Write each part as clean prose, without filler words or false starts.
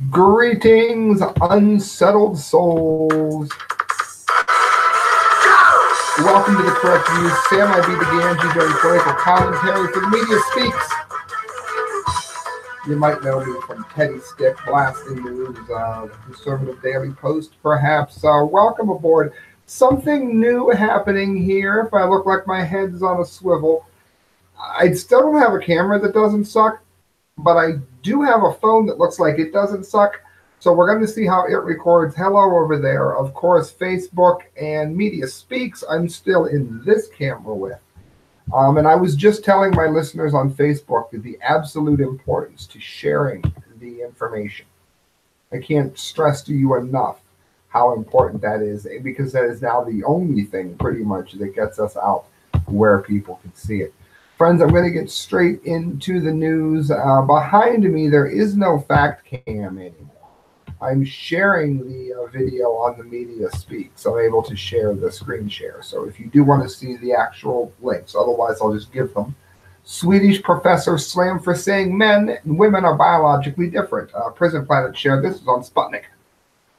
Greetings, unsettled souls. Welcome to the Correct Views. Sam, I be the Gangi doing political commentary for the Media Speaks. You might know me from Teddy Stick, Blasting News, the Conservative Daily Post, perhaps. Welcome aboard. Something new happening here. If I look like my head's on a swivel, I still don't have a camera that doesn't suck, but I do have a phone that looks like it doesn't suck. So we're going to see how it records. Hello over there. Of course, Facebook and Media Speaks, I'm still in this camera with. And I was just telling my listeners on Facebook the absolute importance to sharing the information. I can't stress to you enough how important that is, because that is now the only thing pretty much that gets us out where people can see it. Friends, I'm going to get straight into the news. Behind me, there is no fact cam anymore. I'm sharing the video on the Media Speak, so I'm able to share the screen share. So if you do want to see the actual links, otherwise I'll just give them. Swedish professor slammed for saying men and women are biologically different. Prison Planet shared this is on Sputnik.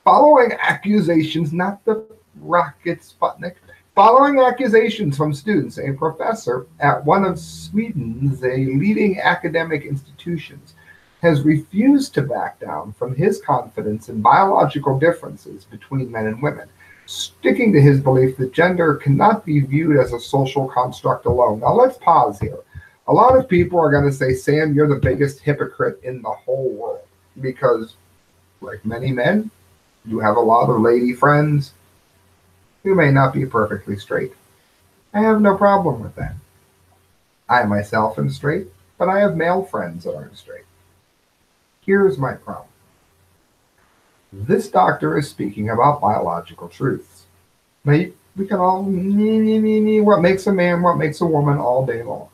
Following accusations, not the rocket Sputnik, following accusations from students, a professor at one of Sweden's leading academic institutions has refused to back down from his confidence in biological differences between men and women, sticking to his belief that gender cannot be viewed as a social construct alone. Now let's pause here. A lot of people are going to say, Sam, you're the biggest hypocrite in the whole world, because like many men, you have a lot of lady friends who may not be perfectly straight. I have no problem with that. I myself am straight, but I have male friends that aren't straight. Here's my problem. This doctor is speaking about biological truths. Now, we can all what makes a man, what makes a woman all day long.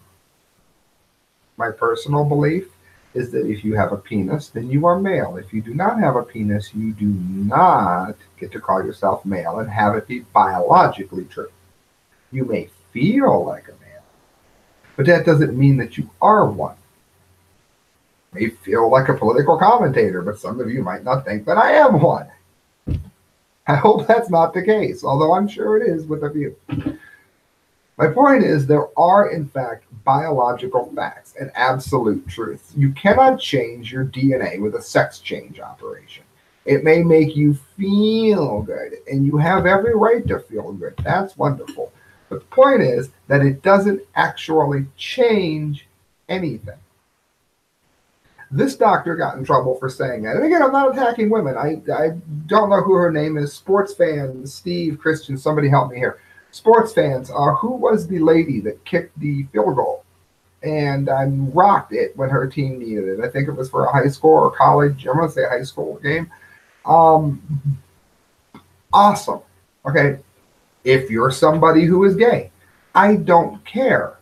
My personal belief is that if you have a penis, then you are male. If you do not have a penis, you do not get to call yourself male and have it be biologically true. You may feel like a man, but that doesn't mean that you are one. May feel like a political commentator, but some of you might not think that I am one. I hope that's not the case, although I'm sure it is with a few. My point is there are, in fact, biological facts and absolute truths. You cannot change your DNA with a sex change operation. It may make you feel good, and you have every right to feel good. That's wonderful. But the point is that it doesn't actually change anything. This doctor got in trouble for saying that. And again, I'm not attacking women. I don't know who her name is. Sports fan, Steve, Christian, somebody help me here. Sports fans, who was the lady that kicked the field goal and rocked it when her team needed it? I think it was for a high school or college. I'm going to say a high school game. Awesome. Okay. If you're somebody who is gay, I don't care.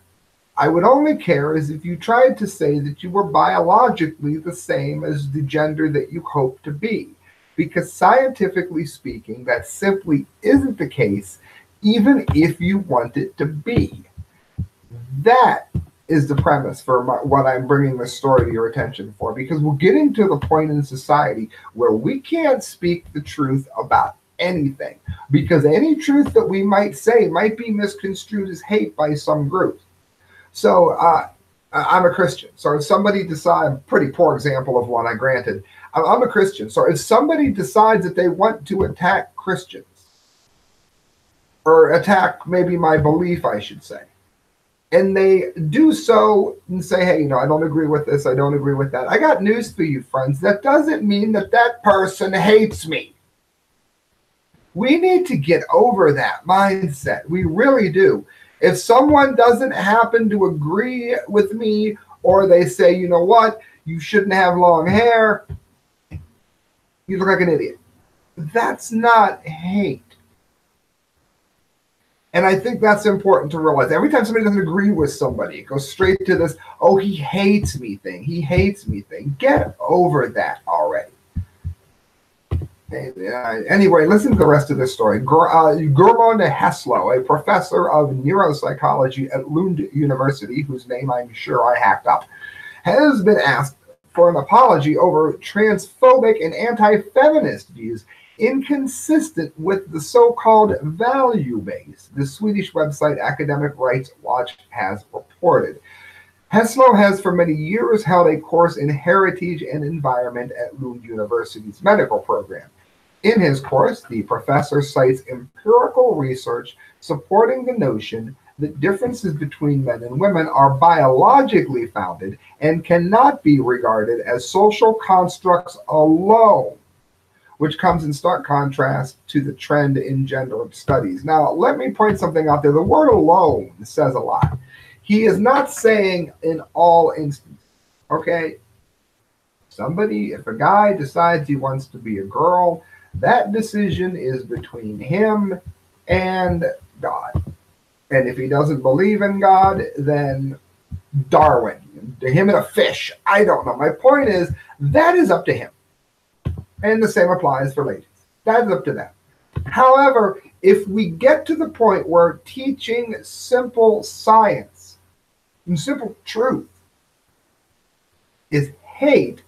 I would only care as if you tried to say that you were biologically the same as the gender that you hope to be. Because scientifically speaking, that simply isn't the case, even if you want it to be. That is the premise for what I'm bringing this story to your attention for, because we're getting to the point in society where we can't speak the truth about anything, because any truth that we might say might be misconstrued as hate by some groups. So I'm a Christian. So if somebody decides, pretty poor example of one, I granted, I'm a Christian. So if somebody decides that they want to attack Christians, or attack maybe my belief, I should say, and they do so and say, hey, I don't agree with this, I don't agree with that. I got news for you, friends. That doesn't mean that that person hates me. We need to get over that mindset. We really do. If someone doesn't happen to agree with me, or they say, you know what, you shouldn't have long hair, you look like an idiot. That's not hate. And I think that's important to realize. Every time somebody doesn't agree with somebody, it goes straight to this, oh, he hates me thing. He hates me thing. Get over that already. Anyway, listen to the rest of this story. Gurmund Haslo, a professor of neuropsychology at Lund University, whose name I'm sure I hacked up, has been asked for an apology over transphobic and anti-feminist views inconsistent with the so-called value base, the Swedish website Academic Rights Watch has reported. Henslow has for many years held a course in heritage and environment at Lund University's medical program. In his course, the professor cites empirical research supporting the notion that differences between men and women are biologically founded and cannot be regarded as social constructs alone, which comes in stark contrast to the trend in gender studies. Now, let me point something out there. The word alone says a lot. He is not saying in all instances, okay? If a guy decides he wants to be a girl, that decision is between him and God. And if he doesn't believe in God, then Darwin, to him and a fish. I don't know. My point is, that is up to him. And the same applies for ladies. That is up to them. However, if we get to the point where teaching simple science and simple truth is hate,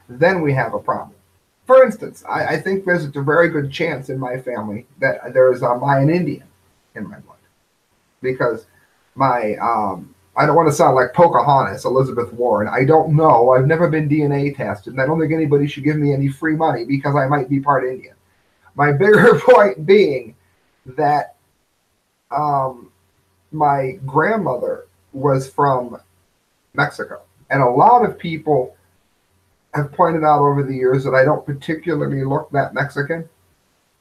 then we have a problem. For instance, I think there's a very good chance in my family that there is a Mayan Indian in my blood. Because I don't want to sound like Pocahontas, Elizabeth Warren. I don't know. I've never been DNA tested, and I don't think anybody should give me any free money because I might be part Indian. My bigger point being that my grandmother was from Mexico, and a lot of people have pointed out over the years that I don't particularly look that Mexican.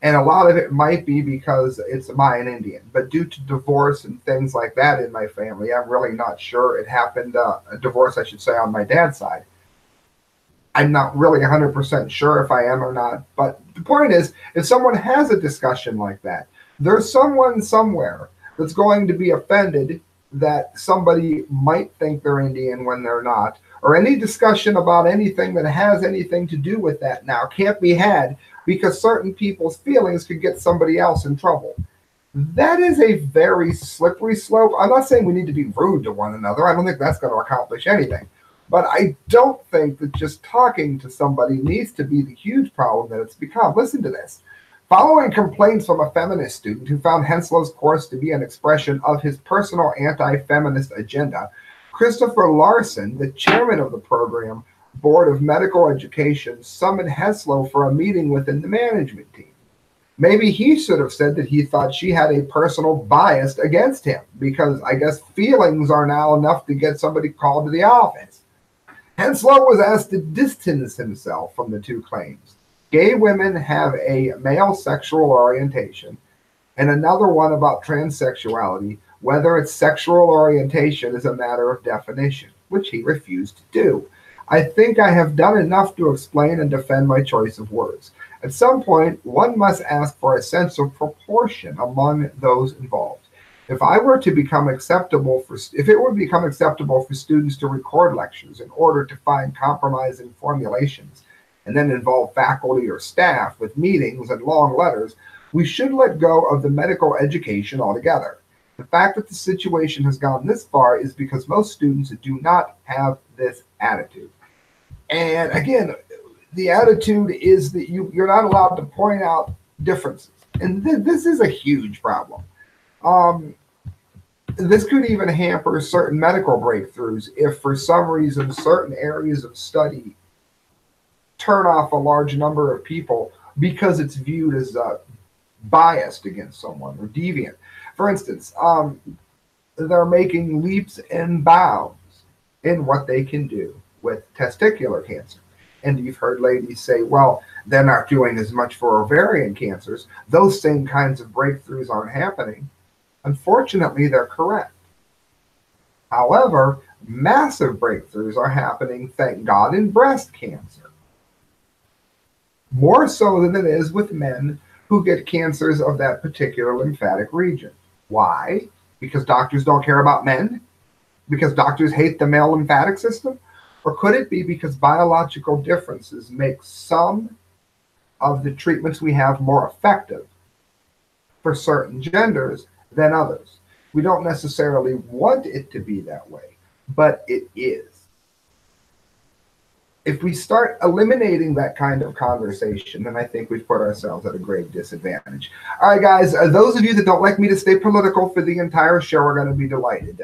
And a lot of it might be because it's Mayan Indian. But due to divorce and things like that in my family, I'm really not sure. It happened, a divorce, I should say, on my dad's side. I'm not really 100% sure if I am or not. But the point is, if someone has a discussion like that, there's someone somewhere that's going to be offended that somebody might think they're Indian when they're not. Or any discussion about anything that has anything to do with that now can't be had because certain people's feelings could get somebody else in trouble. That is a very slippery slope. I'm not saying we need to be rude to one another. I don't think that's going to accomplish anything. But I don't think that just talking to somebody needs to be the huge problem that it's become. Listen to this. Following complaints from a feminist student who found Henslow's course to be an expression of his personal anti-feminist agenda, Christopher Larson, the chairman of the program Board of Medical Education, summoned Henslow for a meeting within the management team. Maybe he should have said that he thought she had a personal bias against him, because I guess feelings are now enough to get somebody called to the office. Henslow was asked to distance himself from the two claims. Gay women have a male sexual orientation, and another one about transsexuality, whether it's sexual orientation is a matter of definition, which he refused to do. I think I have done enough to explain and defend my choice of words. At some point, one must ask for a sense of proportion among those involved. If it would become acceptable for students to record lectures in order to find compromising formulations and then involve faculty or staff with meetings and long letters, we should let go of the medical education altogether. The fact that the situation has gone this far is because most students do not have this attitude. And again, the attitude is that you're not allowed to point out differences. And this is a huge problem. This could even hamper certain medical breakthroughs if for some reason certain areas of study turn off a large number of people because it's viewed as biased against someone or deviant. For instance, they're making leaps and bounds in what they can do with testicular cancer. And you've heard ladies say, well, they're not doing as much for ovarian cancers. Those same kinds of breakthroughs aren't happening. Unfortunately, they're correct. However, massive breakthroughs are happening, thank God, in breast cancer. More so than it is with men who get cancers of that particular lymphatic region. Why? Because doctors don't care about men? Because doctors hate the male lymphatic system? Or could it be because biological differences make some of the treatments we have more effective for certain genders than others? We don't necessarily want it to be that way, but it is. if we start eliminating that kind of conversation, then I think we've put ourselves at a grave disadvantage. All right, guys, those of you that don't like me to stay political for the entire show are going to be delighted.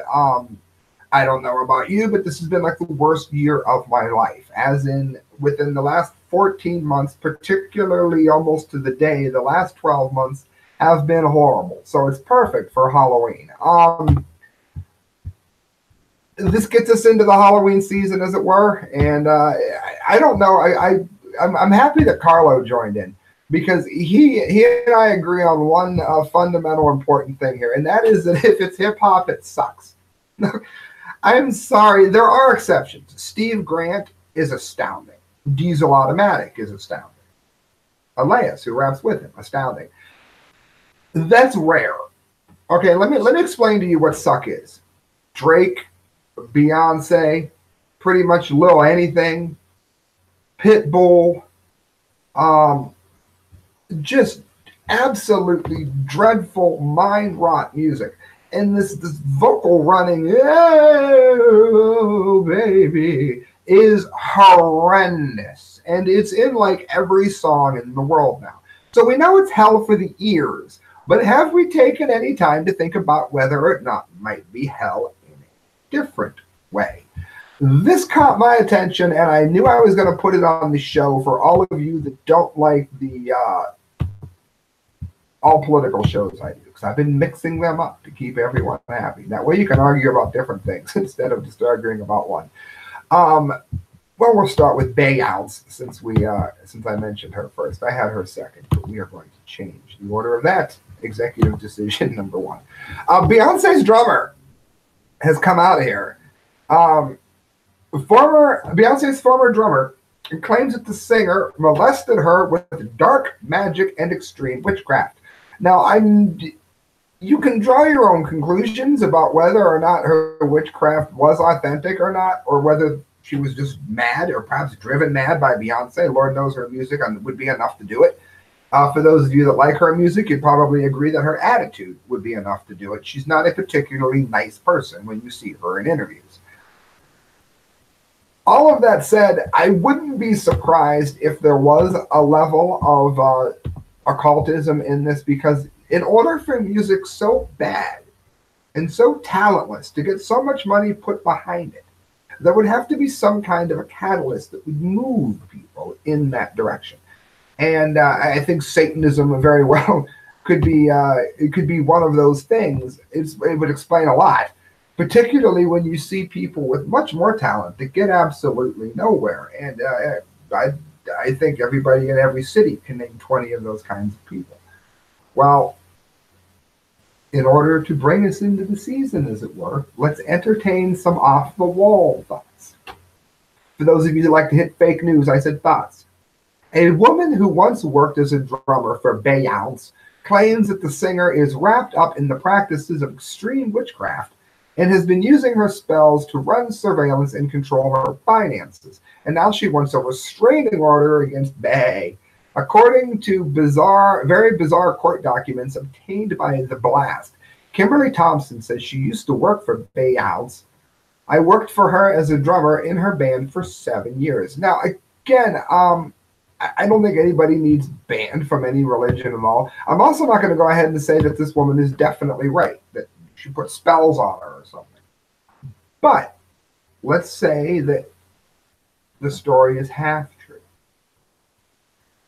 I don't know about you, but this has been like the worst year of my life, as in within the last 14 months, particularly almost to the day, the last 12 months have been horrible. So it's perfect for Halloween. This gets us into the Halloween season, as it were, and I don't know. I'm happy that Carlo joined in because he and I agree on one fundamental important thing here, and that is that if it's hip hop, it sucks. I'm sorry, there are exceptions. Steve Grant is astounding. Diesel Automatic is astounding. Elias, who raps with him, astounding. That's rare. Okay, let me explain to you what suck is. Drake, Beyonce, pretty much Lil Anything, Pitbull, just absolutely dreadful mind rot music. And this vocal running, oh baby, is horrendous. And it's in like every song in the world now. So we know it's hell for the ears. But have we taken any time to think about whether or not it might be hell in a different way? This caught my attention, and I knew I was going to put it on the show for all of you that don't like the all political shows I do, because I've been mixing them up to keep everyone happy. That way you can argue about different things instead of just arguing about one. Well, we'll start with Beyounce since I mentioned her first. I had her second, but we are going to change the order of that. Executive decision number one. Beyonce's drummer has come out here. Beyonce's former drummer claims that the singer molested her with dark magic and extreme witchcraft. Now, you can draw your own conclusions about whether or not her witchcraft was authentic or not, or whether she was just mad or perhaps driven mad by Beyonce. Lord knows her music would be enough to do it. For those of you that like her music, you'd probably agree that her attitude would be enough to do it. She's not a particularly nice person when you see her in interviews. All of that said, I wouldn't be surprised if there was a level of occultism in this, because in order for music so bad and so talentless to get so much money put behind it, there would have to be some kind of a catalyst that would move people in that direction. And I think Satanism very well could be one of those things. It would explain a lot, particularly when you see people with much more talent that get absolutely nowhere. And I think everybody in every city can name 20 of those kinds of people. Well, in order to bring us into the season, as it were, let's entertain some off-the-wall thoughts. For those of you that like to hit fake news, I said thoughts. A woman who once worked as a drummer for Beyounce claims that the singer is wrapped up in the practices of extreme witchcraft and has been using her spells to run surveillance and control her finances. And now she wants a restraining order against Bey. According to very bizarre court documents obtained by The Blast, Kimberly Thompson says she used to work for Beyounce. I worked for her as a drummer in her band for 7 years. Now, again, I don't think anybody needs banned from any religion at all. I'm also not going to go ahead and say that this woman is definitely right, that she put spells on her or something. But let's say that the story is half true.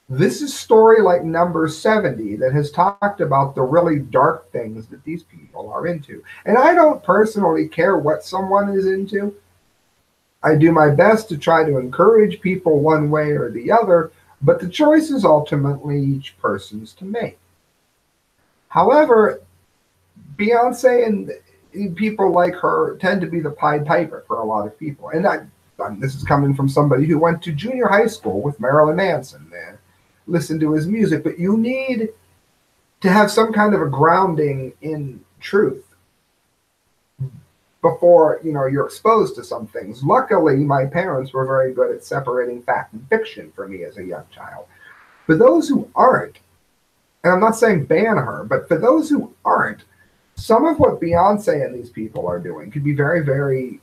This is story like number 70 that has talked about the really dark things that these people are into. And I don't personally care what someone is into. I do my best to try to encourage people one way or the other, but the choice is ultimately each person's to make. However, Beyonce and people like her tend to be the Pied Piper for a lot of people. And this is coming from somebody who went to junior high school with Marilyn Manson and listened to his music. But you need to have some kind of a grounding in truth before you're exposed to some things. Luckily, my parents were very good at separating fact and fiction for me as a young child. For those who aren't, and I'm not saying ban her, but for those who aren't, some of what Beyonce and these people are doing could be very, very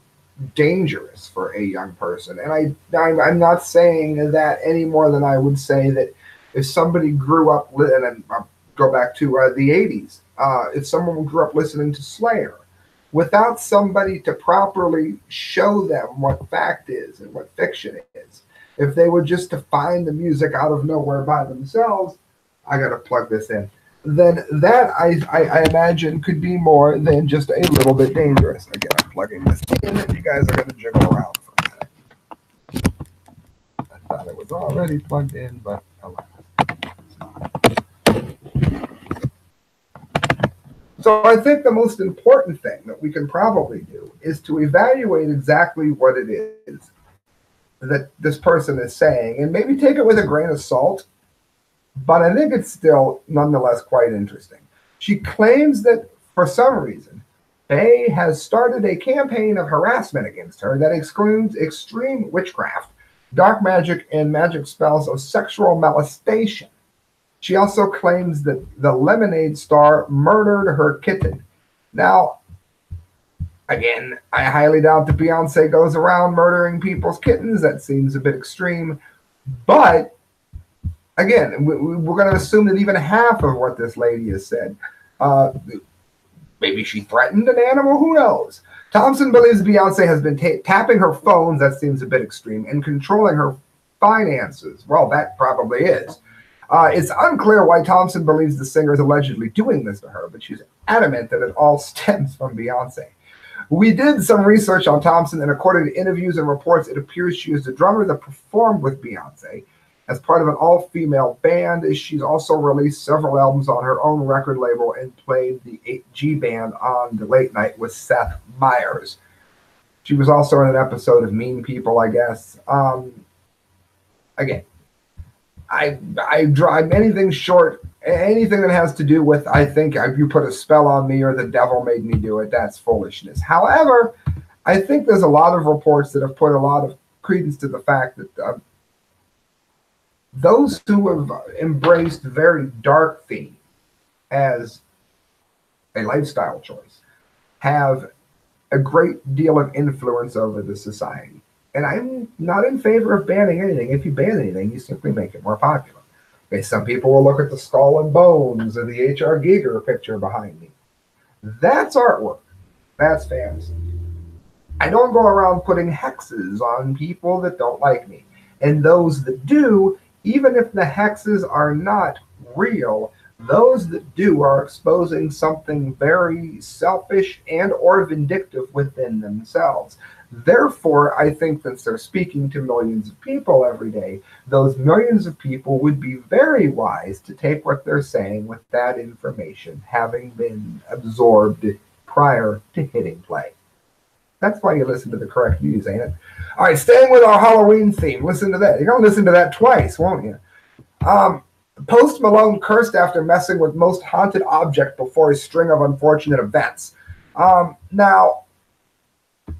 dangerous for a young person. And I'm not saying that any more than I would say that if somebody grew up, and I'll go back to the 80s, if someone grew up listening to Slayer, without somebody to properly show them what fact is and what fiction is, if they were just to find the music out of nowhere by themselves, I got to plug this in, then that I imagine could be more than just a little bit dangerous. Again, I'm plugging this in. You guys are going to jiggle around for a minute. I thought it was already plugged in, but alas. So I think the most important thing that we can probably do is to evaluate exactly what it is that this person is saying, and maybe take it with a grain of salt, but I think it's still nonetheless quite interesting. She claims that for some reason, Bey has started a campaign of harassment against her that excludes extreme witchcraft, dark magic, and magic spells of sexual molestation. She also claims that the Lemonade star murdered her kitten. Now, again, I highly doubt that Beyonce goes around murdering people's kittens. That seems a bit extreme. But, again, we're going to assume that even half of what this lady has said, maybe she threatened an animal, who knows? Thompson believes Beyonce has been tapping her phones, that seems a bit extreme, and controlling her finances. Well, that probably is. It's unclear why Thompson believes the singer is allegedly doing this to her, but she's adamant that it all stems from Beyonce. We did some research on Thompson, and according to interviews and reports, it appears she is the drummer that performed with Beyonce as part of an all-female band. She's also released several albums on her own record label and played the 8G band on The Late Night with Seth Meyers. She was also in an episode of Mean People, I guess. Again, I drive anything short, anything that has to do with, I think, you put a spell on me or the devil made me do it, that's foolishness. However, I think there's a lot of reports that have put a lot of credence to the fact that those who have embraced very dark themes as a lifestyle choice have a great deal of influence over the society. And I'm not in favor of banning anything. If you ban anything, you simply make it more popular. Okay, some people will look at the skull and bones or the H.R. Giger picture behind me. That's artwork. That's fantasy. I don't go around putting hexes on people that don't like me. And those that do, even if the hexes are not real, those that do are exposing something very selfish and or vindictive within themselves. Therefore, I think that they're speaking to millions of people every day. Those millions of people would be very wise to take what they're saying with that information having been absorbed prior to hitting play. That's why you listen to the correct news, ain't it? All right, staying with our Halloween theme, listen to that. You're going to listen to that twice, won't you? Post Malone cursed after messing with most haunted object before a string of unfortunate events. Now,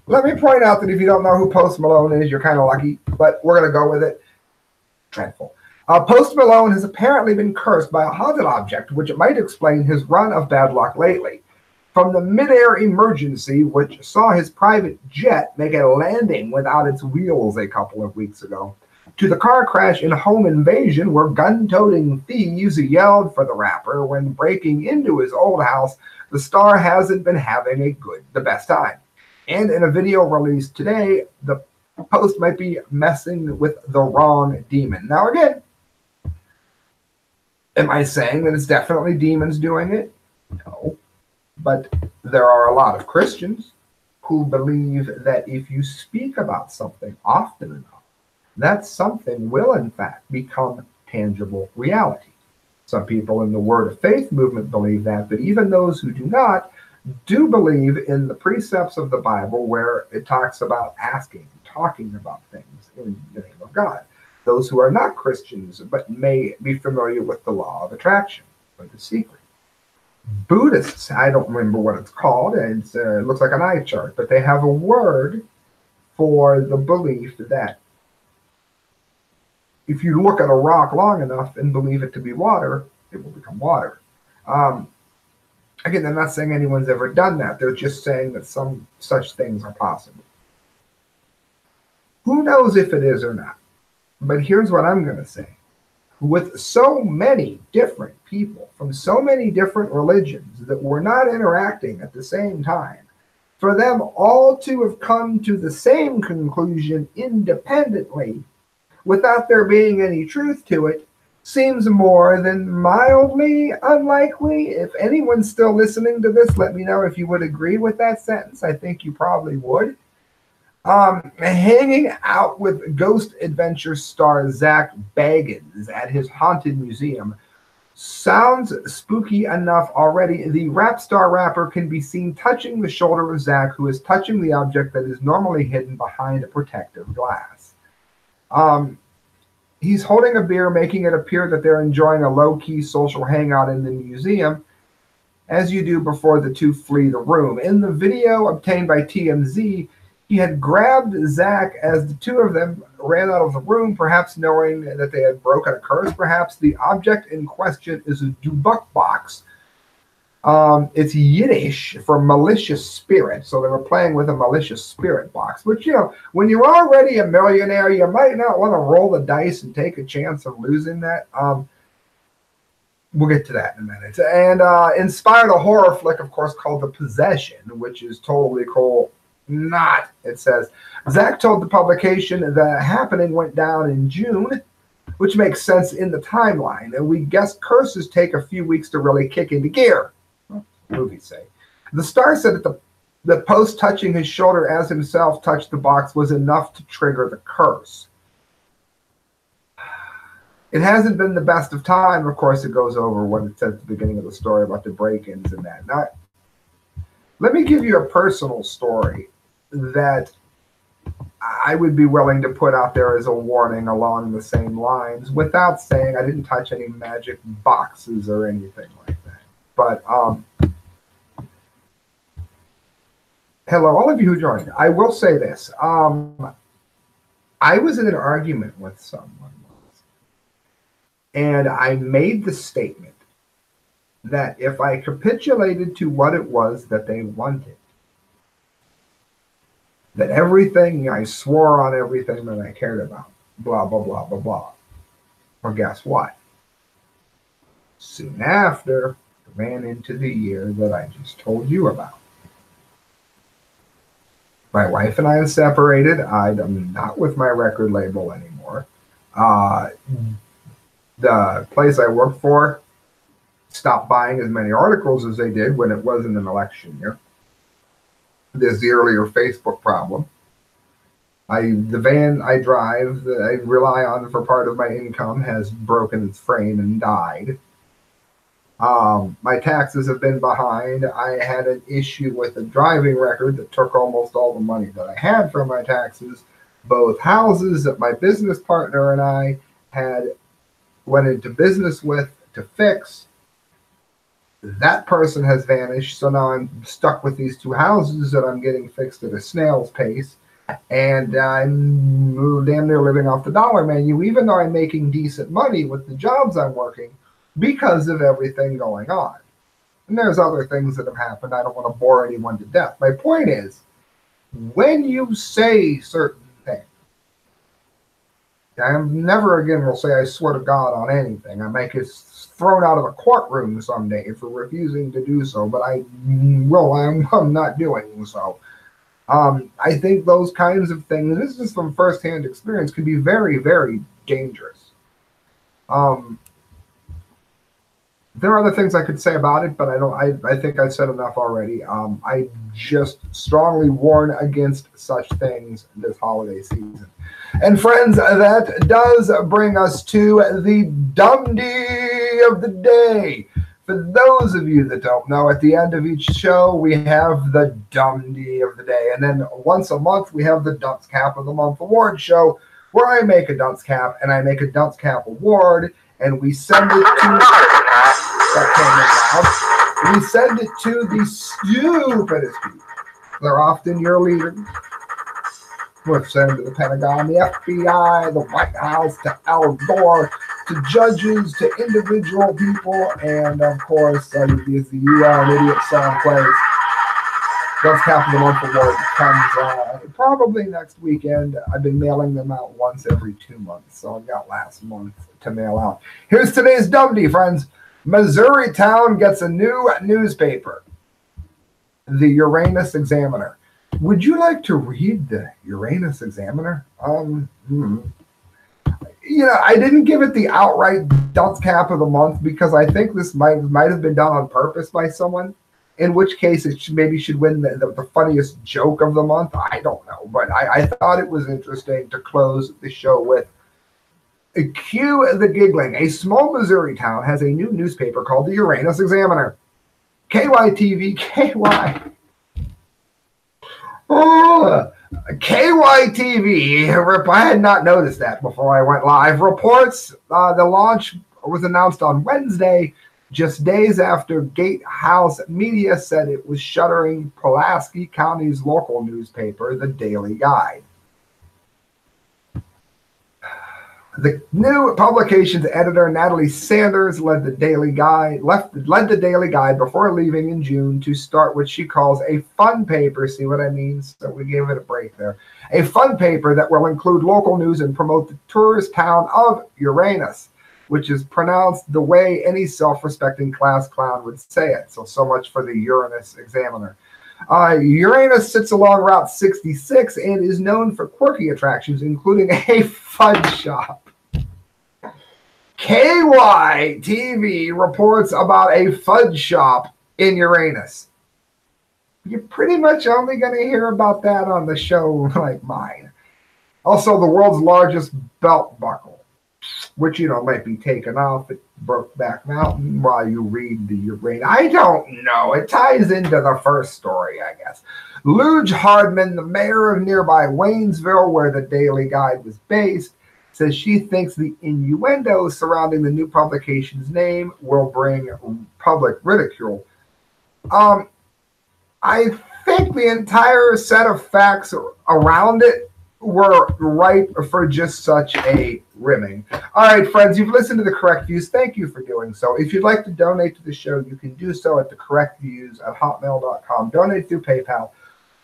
let me point out that if you don't know who Post Malone is, you're kind of lucky, but we're going to go with it. Dreadful. Post Malone has apparently been cursed by a haunted object, which might explain his run of bad luck lately. From the mid-air emergency, which saw his private jet make a landing without its wheels a couple of weeks ago, to the car crash in Home Invasion, where gun-toting thieves yelled for the rapper when breaking into his old house, the star hasn't been having the best time. And in a video released today, the Post might be messing with the wrong demon. Now again, am I saying that it's definitely demons doing it? No. But there are a lot of Christians who believe that if you speak about something often enough, that something will in fact become tangible reality. Some people in the Word of Faith movement believe that, but even those who do not do believe in the precepts of the Bible where it talks about asking, talking about things in the name of God. Those who are not Christians but may be familiar with the law of attraction or the secret. Buddhists, I don't remember what it's called, it looks like an eye chart, but they have a word for the belief that if you look at a rock long enough and believe it to be water, it will become water. Again, I'm not saying anyone's ever done that. They're just saying that some such things are possible. Who knows if it is or not? But here's what I'm going to say. With so many different people from so many different religions that were not interacting at the same time, for them all to have come to the same conclusion independently without there being any truth to it seems more than mildly unlikely. If anyone's still listening to this, let me know if you would agree with that sentence. I think you probably would. Hanging out with Ghost Adventure star Zach Bagans at his haunted museum sounds spooky enough already. The rap star rapper can be seen touching the shoulder of Zach, who is touching the object that is normally hidden behind a protective glass. He's holding a beer, making it appear that they're enjoying a low-key social hangout in the museum, as you do before the two flee the room. In the video obtained by TMZ, he had grabbed Zach as the two of them ran out of the room, perhaps knowing that they had broken a curse. Perhaps the object in question is a dubuk box. It's Yiddish for malicious spirit, so they were playing with a malicious spirit box. Which, you know, when you're already a millionaire, you might not want to roll the dice and take a chance of losing that. We'll get to that in a minute. And inspired a horror flick, of course, called The Possession, which is totally cool. Not, it says. Zach told the publication the happening went down in June, which makes sense in the timeline. And we guess curses take a few weeks to really kick into gear. Movies say. The star said that the post touching his shoulder as himself touched the box was enough to trigger the curse. It hasn't been the best of time. Of course, it goes over what it said at the beginning of the story about the break-ins and that. Now, let me give you a personal story that I would be willing to put out there as a warning along the same lines without saying I didn't touch any magic boxes or anything like that. But, hello, all of you who joined. I will say this. I was in an argument with someone once, and I made the statement that if I capitulated to what it was that they wanted, that everything, I swore on everything that I cared about, blah, blah, blah, blah, blah. Well, guess what? Soon after, I ran into the year that I just told you about. My wife and I are separated. I'm not with my record label anymore. The place I work for stopped buying as many articles as they did when it wasn't an election year. There's the earlier Facebook problem. The van I drive, that I rely on for part of my income, has broken its frame and died. My taxes have been behind. I had an issue with a driving record that took almost all the money that I had for my taxes. Both houses that my business partner and I had went into business with to fix, that person has vanished. So now I'm stuck with these two houses that I'm getting fixed at a snail's pace. And I'm damn near living off the dollar menu, even though I'm making decent money with the jobs I'm working because of everything going on. And there's other things that have happened. I don't want to bore anyone to death. My point is, when you say certain things, I never again will say I swear to God on anything. I might get thrown out of a courtroom someday for refusing to do so, but I'm not doing so. I think those kinds of things, this is from firsthand experience, can be very, very dangerous. There are other things I could say about it, but I think I've said enough already. I just strongly warn against such things this holiday season. And friends, that does bring us to the Dumdy of the day. For those of you that don't know, at the end of each show, we have the Dumdy of the day. And then once a month, we have the Dunce Cap of the Month award show, where I make a Dunce Cap, and I make a Dunce Cap award, and we send it to... We send it to the stupidest people. They're often your leaders. We've sent it to the Pentagon, the FBI, the White House, to Al Gore, to judges, to individual people, and of course, as the UN idiot song plays, That's half of the month award comes probably next weekend. I've been mailing them out once every 2 months, so I've got last month to mail out. Here's today's Dumdy, friends. Missouri town gets a new newspaper, the Uranus Examiner. Would you like to read the Uranus Examiner? I didn't give it the outright dunce cap of the month because I think this might have been done on purpose by someone. In which case, it maybe should win the funniest joke of the month. I don't know, but I thought it was interesting to close the show with. Cue the giggling. A small Missouri town has a new newspaper called the Uranus Examiner. KYTV, KY. Oh, KYTV, I had not noticed that before I went live, reports the launch was announced on Wednesday, just days after Gatehouse Media said it was shuttering Pulaski County's local newspaper, the Daily Guide. The new publication's editor, Natalie Sanders, led the Daily Guide before leaving in June to start what she calls a fun paper. See what I mean? So we gave it a break there. A fun paper that will include local news and promote the tourist town of Uranus, which is pronounced the way any self-respecting class clown would say it. So much for the Uranus Examiner. Uranus sits along Route 66 and is known for quirky attractions, including a fudge shop. KYTV reports about a fudge shop in Uranus. You're pretty much only going to hear about that on the show like mine. Also, the world's largest belt buckle, which, might be taken off at Brokeback Mountain while you read the Uranus. I don't know. It ties into the first story, I guess. Luge Hardman, the mayor of nearby Waynesville, where the Daily Guide was based, says she thinks the innuendo surrounding the new publication's name will bring public ridicule. I think the entire set of facts around it were ripe for just such a rimming. All right, friends, you've listened to The Correct Views. Thank you for doing so. If you'd like to donate to the show, you can do so at thecorrectviews@hotmail.com. Donate through PayPal.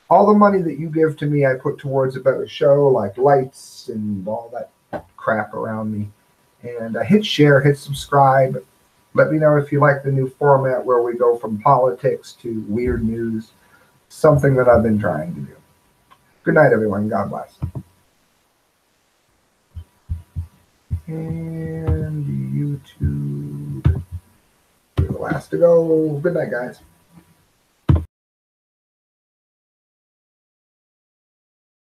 All the money that you give to me, I put towards a better show, like lights and all that crap around me. And hit share, hit subscribe. Let me know if you like the new format where we go from politics to weird news. Something that I've been trying to do. Good night, everyone. God bless. And YouTube. You're the last to go. Good night, guys.